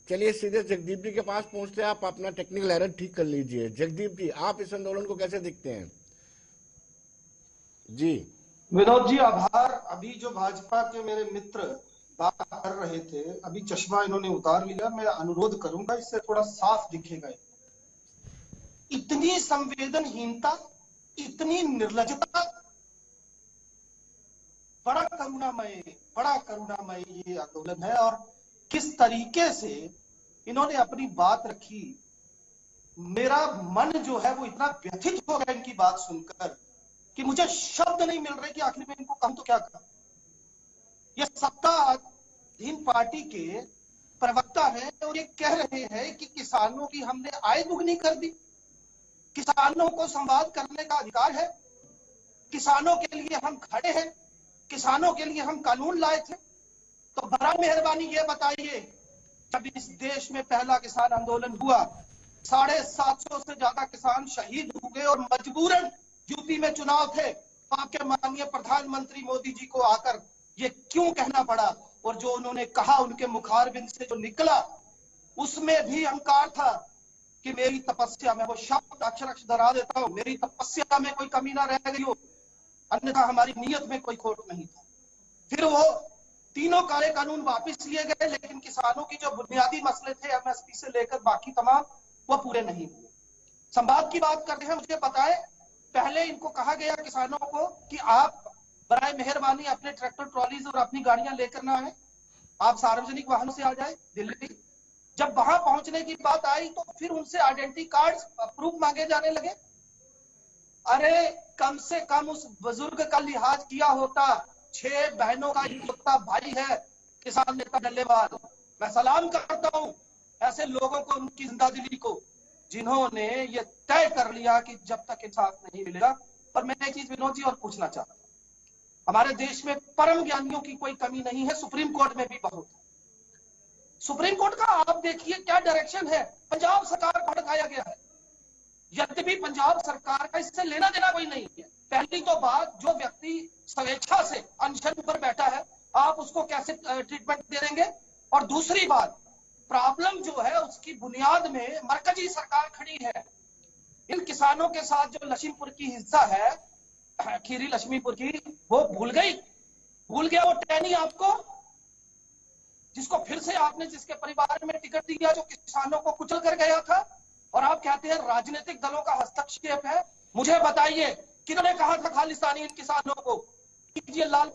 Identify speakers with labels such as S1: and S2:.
S1: चलिए सीधे जगदीप जी के पास पहुंचते हैं। आप अपना टेक्निकल एरर ठीक कर लीजिए। जगदीप जी, आप इस आंदोलन को कैसे देखते हैं? जी
S2: विनोद जी, आभार। अभी जो भाजपा के मेरे मित्र बात कर रहे थे, अभी चश्मा इन्होंने उतार लिया। मैं अनुरोध करूंगा, इससे थोड़ा साफ दिखेगा। इतनी संवेदनहीनता, इतनी निर्लजता, बड़ा करुणामय ये आंदोलन है। और किस तरीके से इन्होंने अपनी बात रखी, मेरा मन जो है वो इतना व्यथित हो गया इनकी बात सुनकर कि मुझे शब्द नहीं मिल रहे कि आखिर में इनको कहूं तो क्या कहूं। ये सत्ताधीन पार्टी के प्रवक्ता हैं और ये कह रहे हैं कि किसानों की हमने आय दुगनी कर दी, किसानों को संवाद करने का अधिकार है, किसानों के लिए हम खड़े हैं, किसानों के लिए हम कानून लाए थे। तो बड़ा मेहरबानी ये बताइए, जब इस देश में पहला किसान आंदोलन हुआ, 750 से ज्यादा किसान शहीद हुए और मजबूरन यूपी में चुनाव थे, आपके माननीय प्रधानमंत्री मोदी जी को आकर ये क्यों कहना पड़ा? और जो उन्होंने कहा, उनके मुखारबिंद से जो निकला, उसमें भी अहंकार था कि मेरी तपस्या में, वो शब्द अक्षर अक्षर दोहरा देता हूं, मेरी तपस्या में कोई कमी ना रह गई हो, अन्यथा हमारी नीयत में कोई खोट नहीं था। फिर वो तीनों काले कानून वापस लिए गए, लेकिन किसानों की जो बुनियादी मसले थे एमएसपी से लेकर बाकी तमाम, वो पूरे नहीं हुए। संवाद की बात करते हैं, मुझे बताएं, पहले इनको कहा गया किसानों को कि आप बराए मेहरबानी अपने ट्रैक्टर ट्रॉलीज और अपनी गाड़ियां लेकर ना आए, आप सार्वजनिक वाहनों से आ जाए दिल्ली। जब वहां पहुंचने की बात आई तो फिर उनसे आइडेंटिटी कार्ड प्रूफ मांगे जाने लगे। अरे कम से कम उस बुजुर्ग का लिहाज किया होता। 6 बहनों का इकलौता भाई है किसान नेता डल्लेवाल। मैं सलाम करता हूं ऐसे लोगों को, उनकी जिंदादिली को, जिन्होंने ये तय कर लिया कि जब तक इंसाफ नहीं मिलेगा। पर मैं एक चीज विनोद जी और पूछना चाहता हूं, हमारे देश में परम ज्ञानियों की कोई कमी नहीं है, सुप्रीम कोर्ट में भी बहुत है। सुप्रीम कोर्ट का आप देखिए क्या डायरेक्शन है, पंजाब सरकार को भड़काया गया है। यद्यपि पंजाब सरकार का इससे लेना देना कोई नहीं है। पहली तो बात, जो व्यक्ति स्वेच्छा से अनशन पर बैठा है, आप उसको कैसे ट्रीटमेंट दे देंगे? और दूसरी बात, प्रॉब्लम जो है उसकी बुनियाद में मरकजी सरकार खड़ी है। इन किसानों के साथ जो लक्ष्मीपुर की हिस्सा है, खीरी लक्ष्मीपुर की, वो भूल गया वो टैनी आपको, जिसको फिर से आपने, जिसके परिवार में टिकट दिया, जो किसानों को कुचल कर गया था। और आप कहते हैं राजनीतिक दलों का हस्तक्षेप है। मुझे बताइए, किन्होंने कहा था खालिस्तानी इन किसानों को कि ये लाल